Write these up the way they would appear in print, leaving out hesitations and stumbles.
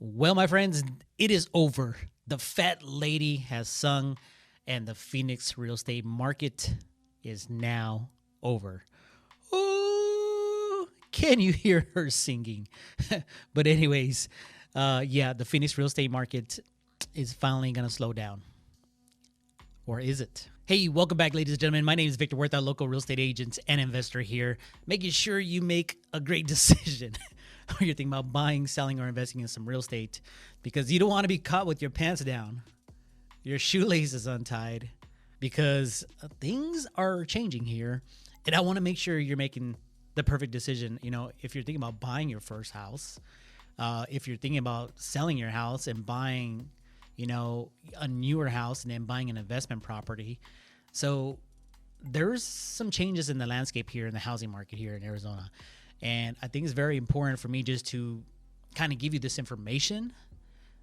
Well, my friends, it is over. The fat lady has sung, and the Phoenix real estate market is now over. Ooh, can you hear her singing? But anyways, the Phoenix real estate market is finally going to slow down. Or is it? Hey, welcome back, ladies and gentlemen. My name is Victor Huerta, local real estate agent and investor here, making sure you make a great decision when you're thinking about buying, selling, or investing in some real estate, because you don't want to be caught with your pants down, your shoelaces untied, because things are changing here. And I want to make sure you're making the perfect decision. You know, if you're thinking about buying your first house, if you're thinking about selling your house and buying, you know, a newer house and then buying an investment property. So there's some changes in the landscape here in the housing market here in Arizona. And I think it's very important for me just to kind of give you this information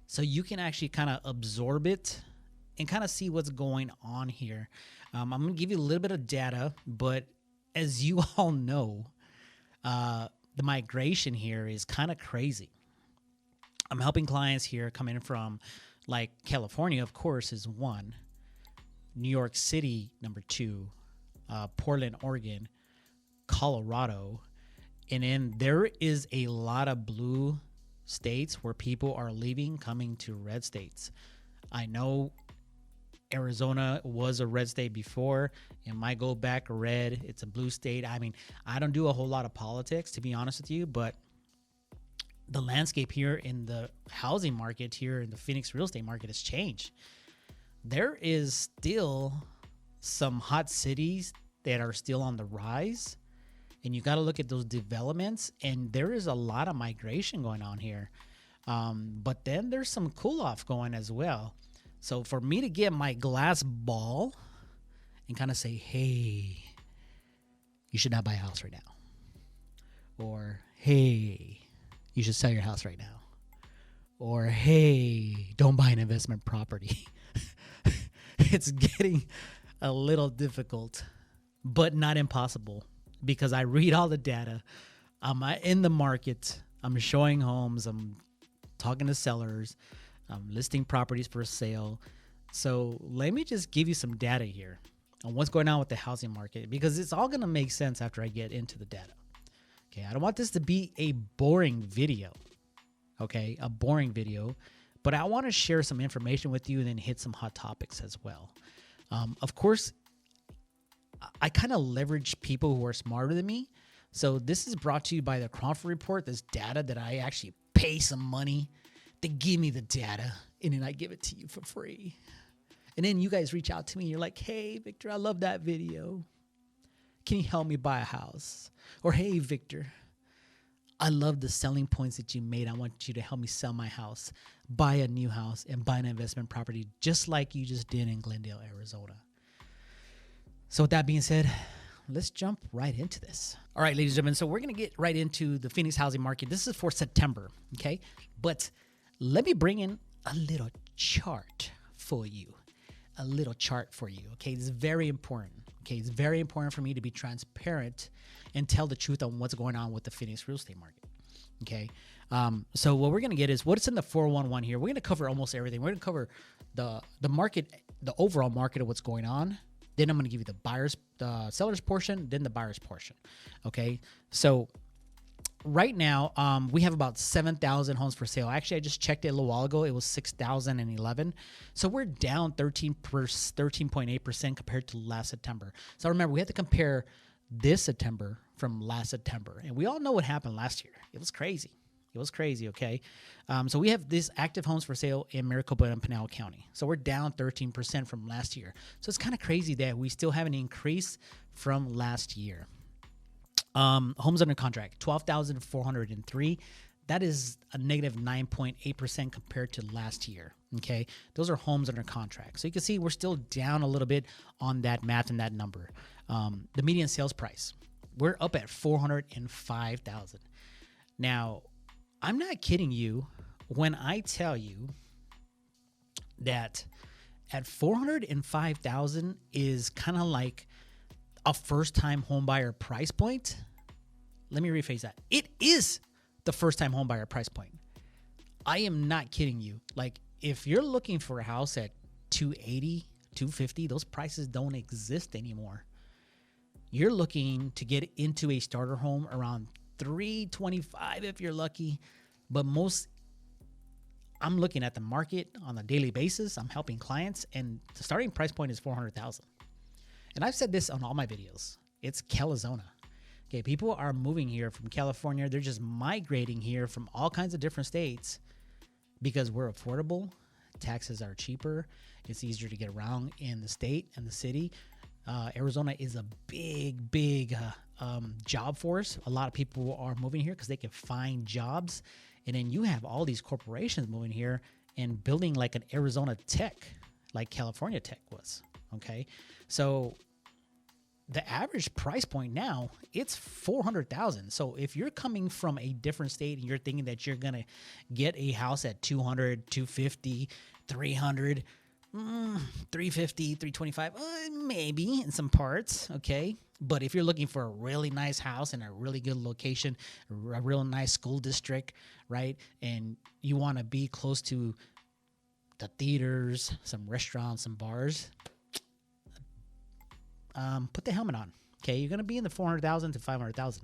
so you can actually kind of absorb it and kind of see what's going on here. I'm going to give you a little bit of data, but as you all know, the migration here is kind of crazy. I'm helping clients here come in from, like, California, of course, is one. New York City, number two. Portland, Oregon. Colorado. And then there is a lot of blue states where people are leaving, coming to red states. I know Arizona was a red state before. It might go back red. It's a blue state. I mean, I don't do a whole lot of politics, to be honest with you, but the landscape here in the housing market here in the Phoenix real estate market has changed. There is still some hot cities that are still on the rise, and you got to look at those developments, and there is a lot of migration going on here. But then there's some cool off going as well. So for me to get my glass ball and kind of say, hey, you should not buy a house right now. Or, hey, you should sell your house right now. Or, hey, don't buy an investment property. It's getting a little difficult, but not impossible, because I read all the data. I'm in the market. I'm showing homes. I'm talking to sellers. I'm listing properties for sale. So let me just give you some data here on what's going on with the housing market, because it's all going to make sense after I get into the data. Okay, I don't want this to be a boring video, okay, a boring video, but I want to share some information with you and then hit some hot topics as well. Of course, I kind of leverage people who are smarter than me. So this is brought to you by the Crawford Report, this data that I actually pay some money to give me the data, and then I give it to you for free. And then you guys reach out to me and you're like, hey, Victor, I love that video. Can you help me buy a house? Or, hey, Victor, I love the selling points that you made. I want you to help me sell my house, buy a new house, and buy an investment property just like you just did in Glendale, Arizona. So with that being said, let's jump right into this. All right, ladies and gentlemen, so we're going to get right into the Phoenix housing market. This is for September, okay? But let me bring in a little chart for you. A little chart for you, okay? This is very important. Okay, it's very important for me to be transparent and tell the truth on what's going on with the Phoenix real estate market. Okay, so what we're gonna get is what's in the 411 here. We're gonna cover almost everything. We're gonna cover the market, the overall market of what's going on. Then I'm gonna give you the seller's portion, then the buyer's portion. Okay, so right now we have about 7,000 homes for sale. Actually, I just checked it a little while ago. It was 6,011. So we're down 13.8% compared to last September. So remember, we have to compare this September from last September. And we all know what happened last year. It was crazy. It was crazy, okay? So we have these active homes for sale in Maricopa and Pinal County. So we're down 13% from last year. So it's kind of crazy that we still have an increase from last year. Homes under contract, 12,403. That is a negative 9.8% compared to last year. Okay, those are homes under contract. So you can see we're still down a little bit on that math and that number. The median sales price, we're up at 405,000. Now, I'm not kidding you when I tell you that at 405,000 is kind of like a first-time homebuyer price point. Let me rephrase that. It is the first-time homebuyer price point. I am not kidding you. Like, if you're looking for a house at 280, 250, those prices don't exist anymore. You're looking to get into a starter home around 325 if you're lucky. But I'm looking at the market on a daily basis. I'm helping clients, and the starting price point is 400,000. And I've said this on all my videos. It's Calazona. Okay, people are moving here from California. They're just migrating here from all kinds of different states because we're affordable. Taxes are cheaper. It's easier to get around in the state and the city. Arizona is a big job force. A lot of people are moving here because they can find jobs. And then you have all these corporations moving here and building like an Arizona tech, like California tech was. Okay, so the average price point now, it's 400,000. So if you're coming from a different state and you're thinking that you're going to get a house at 200, 250, 300, 350, 325, maybe in some parts, okay? But if you're looking for a really nice house in a really good location, a real nice school district, right? And you want to be close to the theaters, some restaurants, some bars, put the helmet on. Okay, you're gonna be in the 400,000 to 500,000.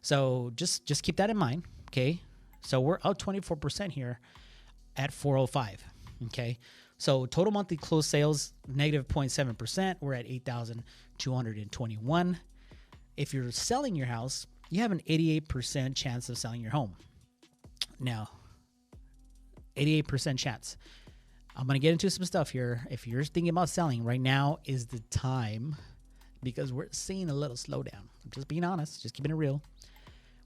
So just keep that in mind. Okay, so we're up 24% here at 405. Okay, so total monthly closed sales negative 0.7%. We're at 8,221. If you're selling your house, you have an 88% chance of selling your home. Now, 88% chance. I'm gonna get into some stuff here. If you're thinking about selling, right now is the time, because we're seeing a little slowdown. I'm just being honest, just keeping it real.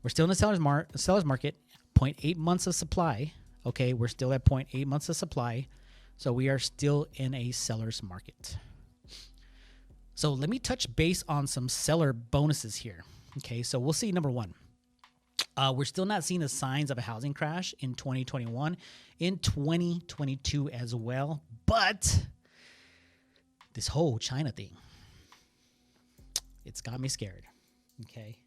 We're still in the seller's market, 0.8 months of supply. Okay, we're still at 0.8 months of supply. So we are still in a seller's market. So let me touch base on some seller bonuses here. Okay, so we'll see. Number one, we're still not seeing the signs of a housing crash in 2021, in 2022 as well. But this whole China thing, it's got me scared. Okay.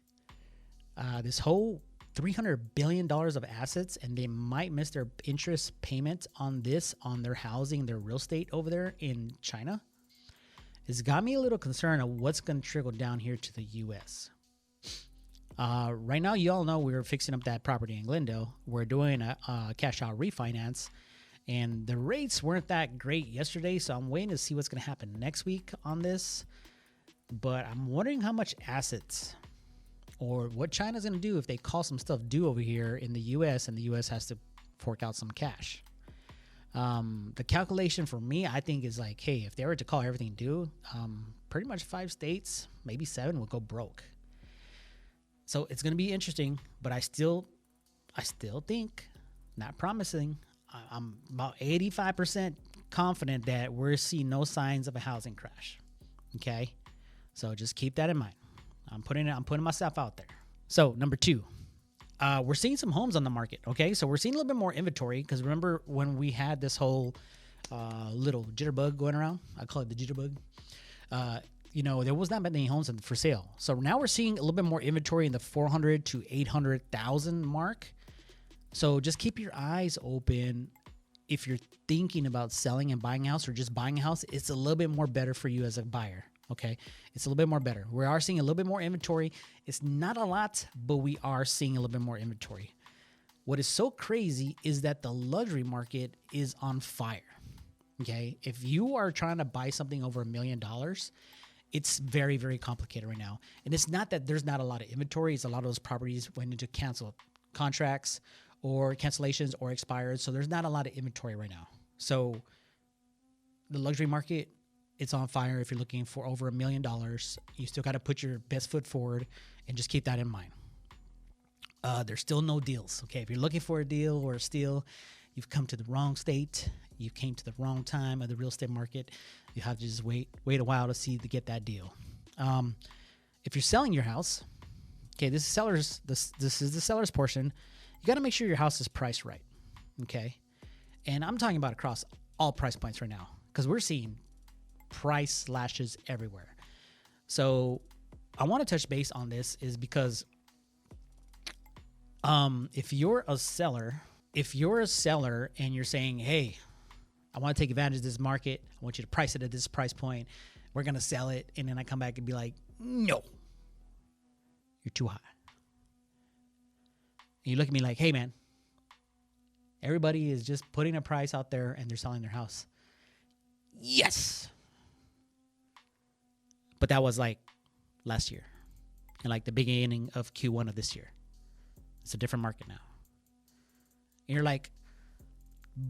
This whole $300 billion of assets, and they might miss their interest payment on this, on their housing, their real estate over there in China. It's got me a little concerned of what's going to trickle down here to the U.S. Right now, you all know we're fixing up that property in Glendale. We're doing a cash out refinance, and the rates weren't that great yesterday, so I'm waiting to see what's going to happen next week on this. But I'm wondering how much assets or what China's going to do if they call some stuff due over here in the U.S. and the U.S. has to fork out some cash. The calculation for me, I think, is like, hey, if they were to call everything due, pretty much 5 states, maybe 7 will go broke. So it's going to be interesting, but I still think, not promising, I'm about 85% confident that we're seeing no signs of a housing crash. Okay? So just keep that in mind. I'm putting myself out there. So number 2, we're seeing some homes on the market. Okay, so we're seeing a little bit more inventory because remember when we had this whole little jitterbug going around? I call it the jitterbug. There was not many homes for sale. So now we're seeing a little bit more inventory in the 400 to 800,000 mark. So just keep your eyes open. If you're thinking about selling and buying a house or just buying a house, it's a little bit more better for you as a buyer. Okay, it's a little bit more better. We are seeing a little bit more inventory. It's not a lot, but we are seeing a little bit more inventory. What is so crazy is that the luxury market is on fire. Okay, if you are trying to buy something over $1 million, it's very, very complicated right now. And it's not that there's not a lot of inventory. It's a lot of those properties went into cancel contracts or cancellations or expired. So there's not a lot of inventory right now. So the luxury market, it's on fire. If you're looking for over $1 million, you still got to put your best foot forward and just keep that in mind. There's still no deals. Okay, if you're looking for a deal or a steal, you've come to the wrong state. You came to the wrong time of the real estate market. You have to just wait a while to get that deal. If you're selling your house, okay, this is the seller's portion. You got to make sure your house is priced right. Okay, and I'm talking about across all price points right now because we're seeing price slashes everywhere. So I want to touch base on this is because if you're a seller if you're a seller and you're saying, hey, I want to take advantage of this market, I want you to price it at this price point, we're going to sell it, and then I come back and be like, no, you're too high. And you look at me like, hey, man, everybody is just putting a price out there and they're selling their house. Yes. But that was like last year and like the beginning of Q1 of this year. It's a different market now. And you're like,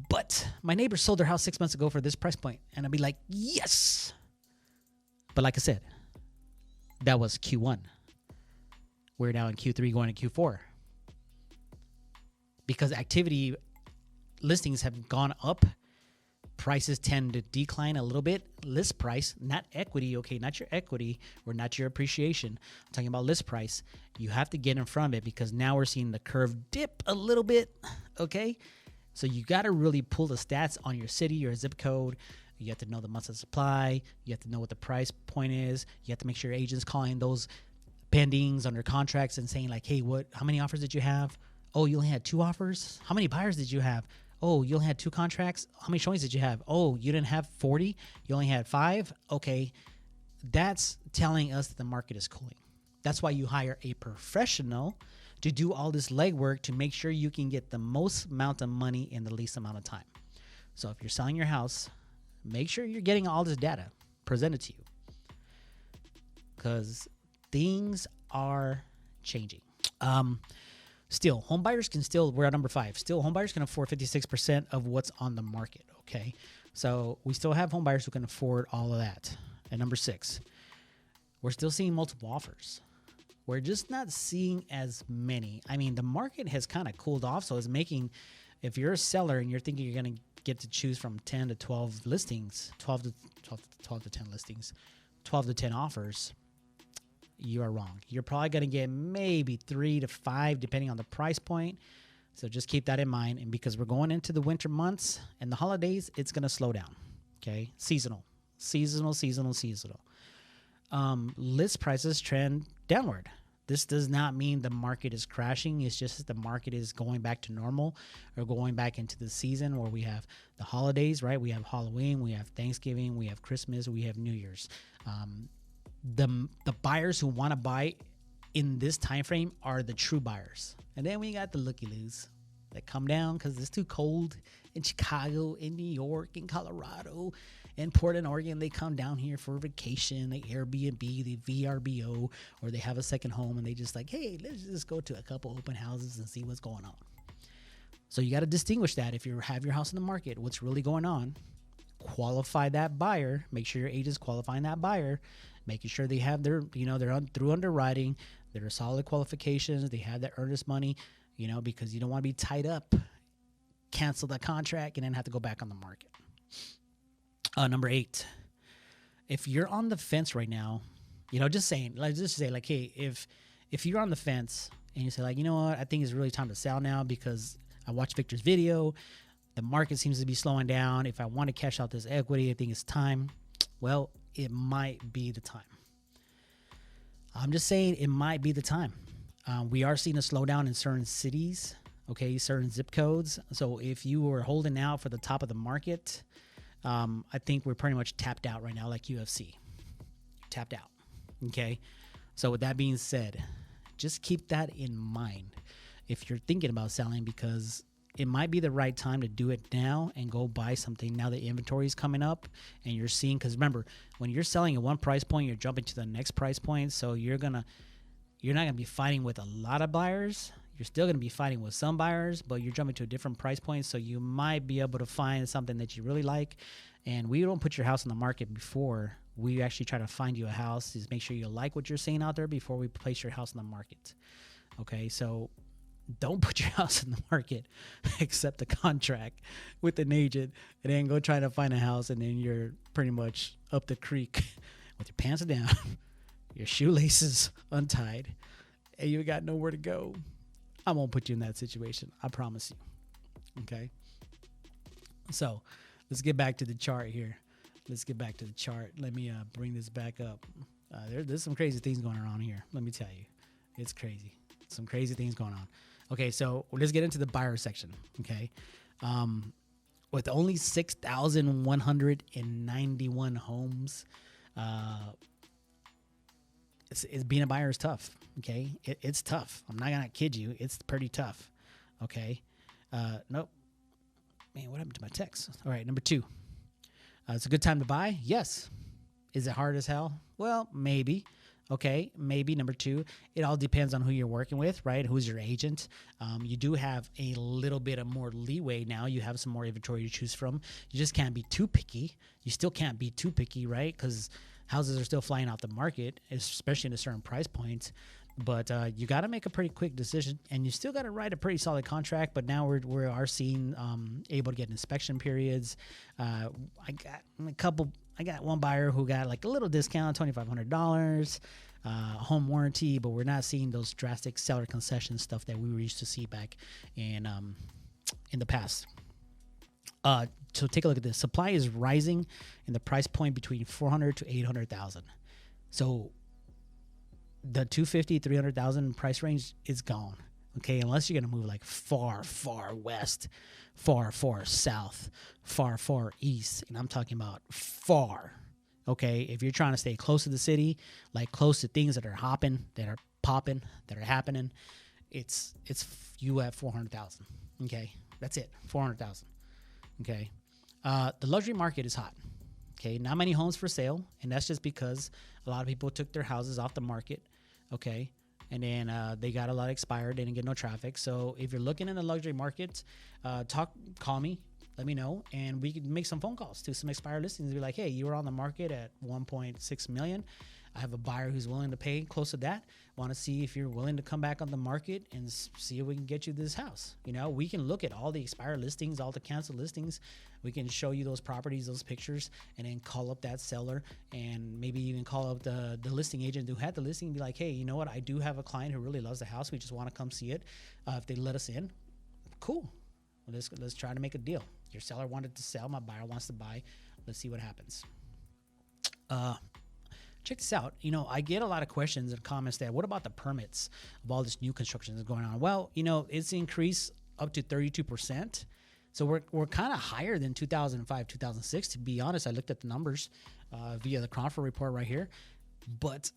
but my neighbor sold their house 6 months ago for this price point. And I'd be like, yes. But like I said, that was Q1. We're now in Q3 going to Q4. Because activity listings have gone up, prices tend to decline a little bit. List price, not equity, okay, not your equity or not your appreciation. I'm talking about list price. You have to get in front of it because now we're seeing the curve dip a little bit, okay? So you got to really pull the stats on your city, your zip code. You have to know the months of supply. You have to know what the price point is. You have to make sure your agent's calling those pendings under contracts and saying like, hey, how many offers did you have? Oh, you only had 2 offers? How many buyers did you have? Oh, you only had 2 contracts? How many showings did you have? Oh, you didn't have 40? You only had 5? Okay. That's telling us that the market is cooling. That's why you hire a professional to do all this legwork to make sure you can get the most amount of money in the least amount of time. So if you're selling your house, make sure you're getting all this data presented to you because things are changing. Still, home buyers we're at number 5. Still, home buyers can afford 56% of what's on the market, okay? So we still have home buyers who can afford all of that. At number 6, we're still seeing multiple offers. We're just not seeing as many. I mean, the market has kind of cooled off, so it's making, if you're a seller and you're thinking you're going to get to choose from 10 to 12 listings, 12 to 10 listings, 12 to 10 offers, you are wrong. You're probably going to get maybe 3 to 5 depending on the price point. So just keep that in mind. And because we're going into the winter months and the holidays, it's going to slow down. Okay. Seasonal. List prices trend downward. This does not mean the market is crashing. It's just that the market is going back to normal or going back into the season where we have the holidays, right? We have Halloween, we have Thanksgiving, we have Christmas, we have New Year's. The buyers who want to buy in this time frame are the true buyers. And then we got the looky-loos that come down because it's too cold in Chicago, in New York, in Colorado, in Portland, Oregon. They come down here for vacation. They Airbnb, they VRBO, or they have a second home and they just like, hey, let's just go to a couple open houses and see what's going on. So you got to distinguish that. If you have your house in the market, what's really going on, qualify that buyer. Make sure your agent's qualifying that buyer, making sure they have their, they're through underwriting, they're solid qualifications, they have that earnest money, because you don't want to be tied up, cancel the contract, and then have to go back on the market. Number 8, if you're on the fence right now, just say like, hey, if you're on the fence and you say like, you know what, I think it's really time to sell now because I watched Victor's video, the market seems to be slowing down. If I want to cash out this equity, I think it's time. Well, it might be the time. I'm just saying it might be the time. We are seeing a slowdown in certain cities, okay, certain zip codes. So if you were holding out for the top of the market, I think we're pretty much tapped out right now, like UFC. Tapped out, okay? So with that being said, just keep that in mind if you're thinking about selling because it might be the right time to do it now and go buy something now that inventory is coming up and you're seeing, because remember, when you're selling at one price point, you're jumping to the next price point. So you're not going to be fighting with a lot of buyers. You're still going to be fighting with some buyers, but you're jumping to a different price point. So you might be able to find something that you really like. And we don't put your house on the market before we actually try to find you a house. Is make sure you like what you're seeing out there before we place your house on the market. Okay. So don't put your house in the market, accept a contract with an agent, and then go try to find a house, and then you're pretty much up the creek with your pants down, your shoelaces untied, and you got nowhere to go. I won't put you in that situation. I promise you. Okay? So let's get back to the chart here. Let me bring this back up. There's some crazy things going on here. Let me tell you. It's crazy. Some crazy things going on. Okay, so let's get into the buyer section. Okay. With only 6,191 homes, it's being a buyer is tough. Okay. It's tough. I'm not going to kid you. It's pretty tough. Okay. Nope. Man, what happened to my text? All right. Number 2. It's a good time to buy. Yes. Is it hard as hell? Well, maybe. Okay, maybe. Number 2, it all depends on who you're working with, right? Who's your agent? You do have a little bit of more leeway now. You have some more inventory to choose from. You just can't be too picky. You still can't be too picky, right? Because houses are still flying out the market, especially in a certain price point. But you got to make a pretty quick decision, and you still got to write a pretty solid contract. But now we are seeing able to get inspection periods. I got one buyer who got like a little discount, $2,500, home warranty, but we're not seeing those drastic seller concession stuff that we were used to see back in the past. So take a look at this. Supply is rising in the price point between 400 to 800,000. So the 250, 300,000 price range is gone. Okay, unless you're going to move like far, far west, far, far south, far, far east. And I'm talking about far. Okay, if you're trying to stay close to the city, like close to things that are hopping, that are popping, that are happening, it's you at 400,000. Okay, that's it, 400,000. Okay, the luxury market is hot. Okay, not many homes for sale, and that's just because a lot of people took their houses off the market. Okay. And then they got a lot expired. They didn't get no traffic. So if you're looking in the luxury market, call me, let me know, and we can make some phone calls to some expired listings. Be like, hey, you were on the market at 1.6 million. I have a buyer who's willing to pay close to that. Want to see if you're willing to come back on the market and see if we can get you this house. You know, we can look at all the expired listings, all the canceled listings. We can show you those properties, those pictures, and then call up that seller and maybe even call up the listing agent who had the listing and be like, hey, you know what? I do have a client who really loves the house. We just want to come see it. If they let us in, cool. Let's try to make a deal. Your seller wanted to sell. My buyer wants to buy. Let's see what happens. Check this out. You know, I get a lot of questions and comments that, what about the permits of all this new construction that's going on? Well, you know, it's increased up to 32%. So we're kind of higher than 2005, 2006. To be honest, I looked at the numbers via the Crawford report right here. But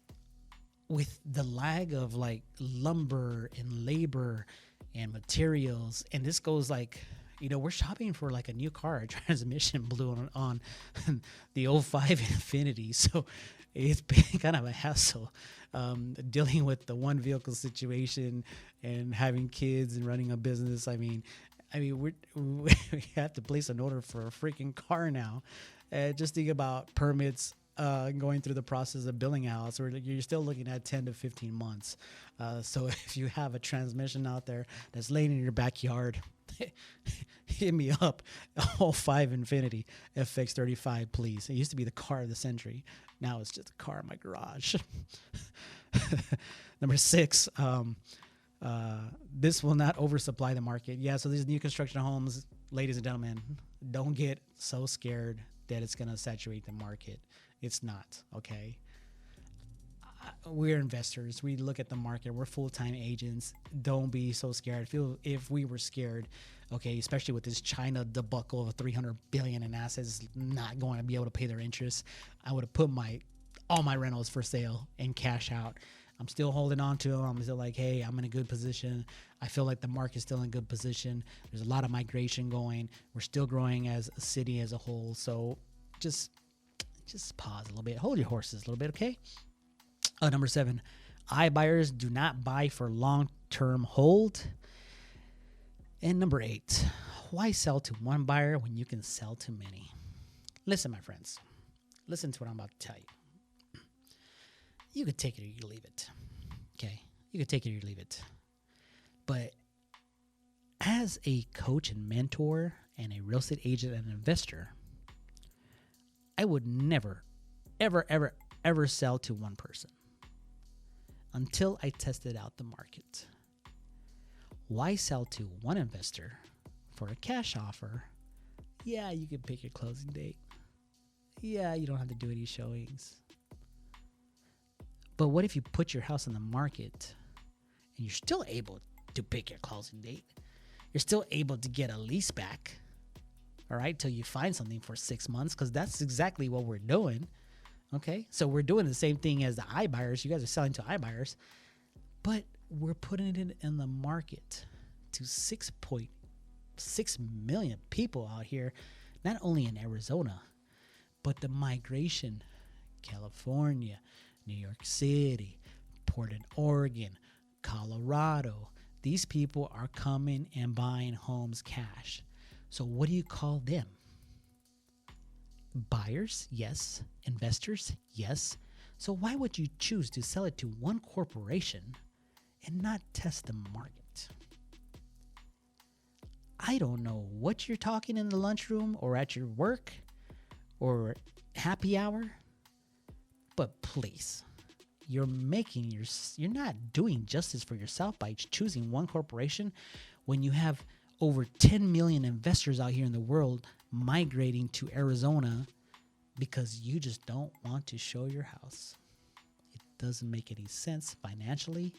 with the lag of like lumber and labor and materials, and this goes like, you know, we're shopping for like a new car. A transmission blew on the 05 Infiniti. So it's been kind of a hassle dealing with the one vehicle situation and having kids and running a business. I mean, we have to place an order for a freaking car now. Just think about permits going through the process of billing out. So you're still looking at 10 to 15 months. So if you have a transmission out there that's laying in your backyard, hit me up. 05 Infiniti FX35, please. It used to be the car of the century. Now it's just a car in my garage. Number 6, this will not oversupply the market. Yeah, so these new construction homes, ladies and gentlemen, don't get so scared that it's going to saturate the market. It's not, okay? We're investors. We look at the market. We're full-time agents. Don't be so scared. If we were scared, okay, especially with this China debacle of $300 billion in assets not going to be able to pay their interest, I would have put all my rentals for sale and cash out. I'm still holding on to them. I'm still like, hey, I'm in a good position. I feel like the market's still in good position. There's a lot of migration going. We're still growing as a city as a whole. So just pause a little bit. Hold your horses a little bit, okay? Number 7, iBuyers do not buy for long-term hold. And number 8, why sell to one buyer when you can sell to many? Listen, my friends. Listen to what I'm about to tell you. You could take it or you could leave it. Okay? You could take it or you leave it. But as a coach and mentor and a real estate agent and an investor, I would never, ever, ever, ever sell to one person until I tested out the market. Why sell to one investor for a cash offer? Yeah, you can pick your closing date. Yeah, you don't have to do any showings. But what if you put your house on the market and you're still able to pick your closing date. You're still able to get a lease back, all right, till you find something for 6 months, because that's exactly what we're doing. Okay, so we're doing the same thing as the iBuyers. You guys are selling to iBuyers, but we're putting it in the market to 6.6 million people out here, not only in Arizona, but the migration, California, New York City, Portland, Oregon, Colorado. These people are coming and buying homes cash. So what do you call them? Buyers? Yes. Investors? Yes. So why would you choose to sell it to one corporation and not test the market? I don't know what you're talking in the lunchroom or at your work or happy hour, but please, you're not doing justice for yourself by choosing one corporation when you have over 10 million investors out here in the world migrating to Arizona because you just don't want to show your house. It doesn't make any sense financially,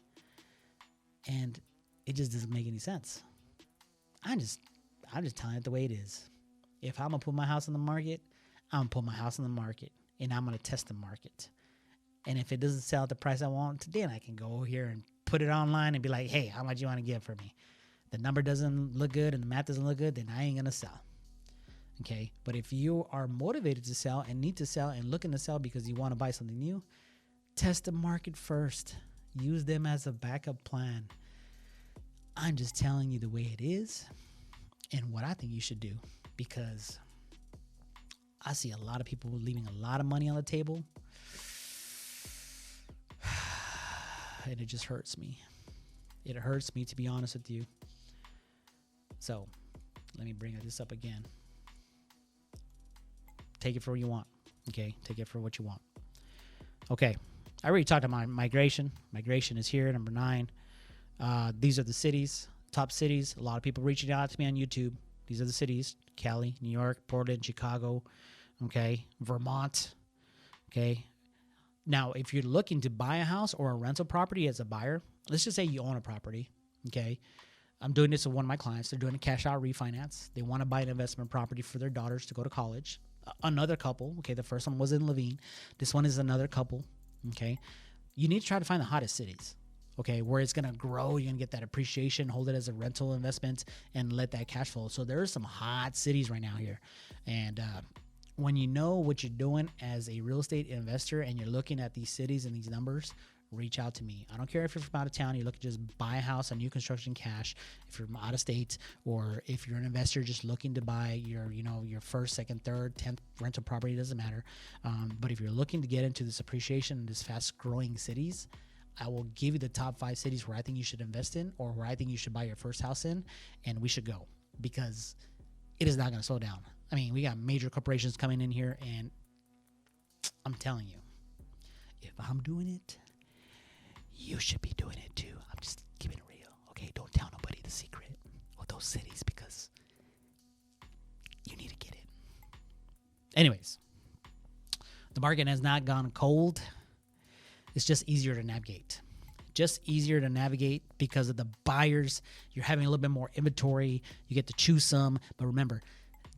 and it just doesn't make any sense. I'm just telling it the way it is. If I'm gonna put my house on the market, I'm gonna put my house on the market, and I'm gonna test the market. And if it doesn't sell at the price I want, then I can go here and put it online and be like, hey, how much you want to give for me? The number doesn't look good and the math doesn't look good, then I ain't gonna sell. Okay, but if you are motivated to sell and need to sell and looking to sell because you want to buy something new, test the market first. Use them as a backup plan. I'm just telling you the way it is and what I think you should do, because I see a lot of people leaving a lot of money on the table, and it just hurts me. It hurts me, to be honest with you. So let me bring this up again. Take it for what you want. Okay, take it for what you want. Okay, I already talked about migration. Migration is here, number 9. These are the cities, top cities. A lot of people reaching out to me on YouTube. These are the cities: Cali, New York, Portland, Chicago, okay, Vermont, okay. Now, if you're looking to buy a house or a rental property as a buyer, let's just say you own a property, okay. I'm doing this with one of my clients. They're doing a cash out refinance. They want to buy an investment property for their daughters to go to college. Another couple, okay, the first one was in Levine. This one is another couple, okay. You need to try to find the hottest cities, okay, where it's going to grow. You're going to get that appreciation, hold it as a rental investment, and let that cash flow. So there are some hot cities right now here. And when you know what you're doing as a real estate investor and you're looking at these cities and these numbers, reach out to me. I don't care if you're from out of town, you're looking to just buy a house on new construction cash, if you're from out of state, or if you're an investor just looking to buy your first, second, third, 10th rental property, doesn't matter. But if you're looking to get into this appreciation in this fast growing cities, I will give you the top 5 cities where I think you should invest in, or where I think you should buy your first house in, and we should go, because it is not going to slow down. I mean, we got major corporations coming in here, and I'm telling you, if I'm doing it, you should be doing it too. I'm just keeping it real, okay? Don't tell nobody the secret of those cities, because you need to get it. Anyways, the market has not gone cold. It's just easier to navigate. Just easier to navigate because of the buyers. You're having a little bit more inventory. You get to choose some. But remember,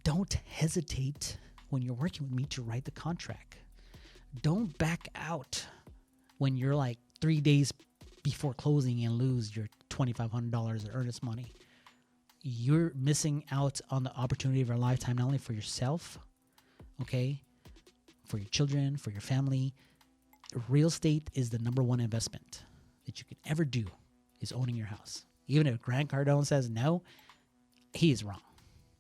don't hesitate when you're working with me to write the contract. Don't back out when you're like 3 days before closing and lose your $2,500 in earnest money. You're missing out on the opportunity of a lifetime, not only for yourself, okay, for your children, for your family. Real estate is the number one investment that you can ever do, is owning your house. Even if Grant Cardone says no, he is wrong,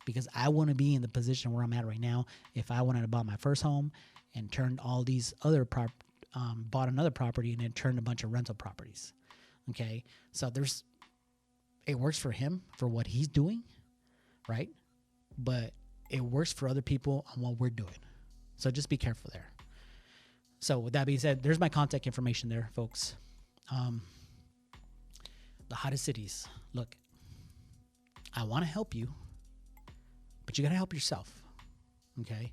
because I want to be in the position where I'm at right now. If I wanted to buy my first home and turned all these other bought another property and then turned a bunch of rental properties. Okay, so it works for him for what he's doing, right? But it works for other people on what we're doing. So just be careful there. So with that being said, there's my contact information there, folks. The hottest cities. Look, I want to help you, but you got to help yourself. Okay,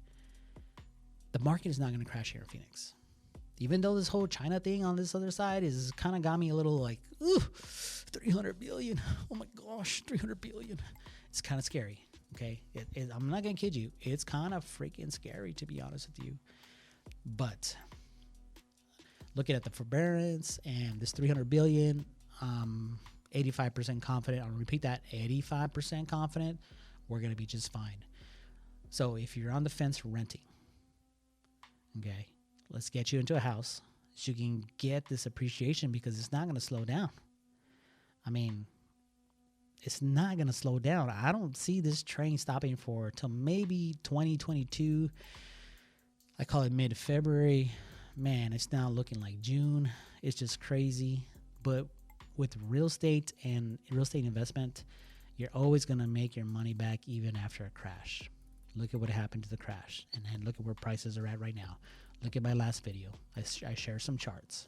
the market is not going to crash here in Phoenix. Even though this whole China thing on this other side is kind of got me a little like, ooh, 300 billion. Oh my gosh, 300 billion. It's kind of scary. Okay, I'm not gonna kid you. It's kind of freaking scary, to be honest with you. But looking at the forbearance and this 300 billion, 85% confident. I'll repeat that: 85% confident we're gonna be just fine. So if you're on the fence renting, okay, let's get you into a house so you can get this appreciation, because it's not gonna slow down. I mean, it's not going to slow down. I don't see this train stopping for till maybe 2022. I call it mid-February. Man, it's now looking like June. It's just crazy. But with real estate and real estate investment, you're always going to make your money back even after a crash. Look at what happened to the crash, and then look at where prices are at right now. Look at my last video. I share some charts.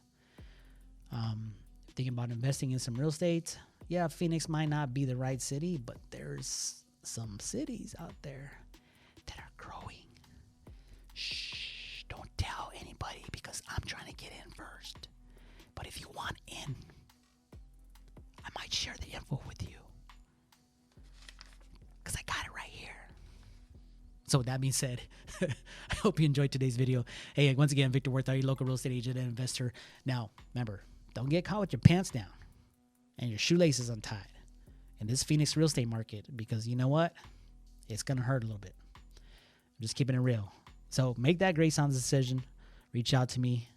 Thinking about investing in some real estate. Yeah, Phoenix might not be the right city, but there's some cities out there that are growing. Shh, don't tell anybody, because I'm trying to get in first. But if you want in, I might share the info with you, because I got it right here. So with that being said, I hope you enjoyed today's video. Hey, once again, Victor Worth, your local real estate agent and investor. Now, remember, don't get caught with your pants down and your shoelaces untied in this Phoenix real estate market, because you know what? It's going to hurt a little bit. I'm just keeping it real. So make that great sounds decision. Reach out to me.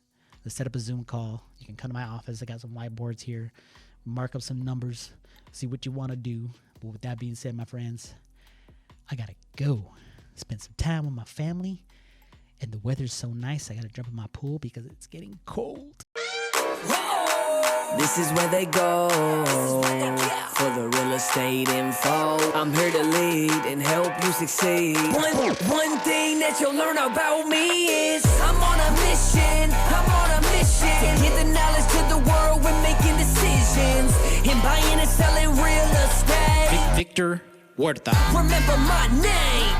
Let's set up a Zoom call. You can come to my office. I got some whiteboards here. Mark up some numbers. See what you want to do. But with that being said, my friends, I got to go spend some time with my family. And the weather's so nice, I got to jump in my pool because it's getting cold. This is where they go for the real estate info. I'm here to lead and help you succeed. One thing that you'll learn about me is I'm on a mission. To get the knowledge to the world when making decisions and buying and selling real estate. Victor Huerta. Remember my name.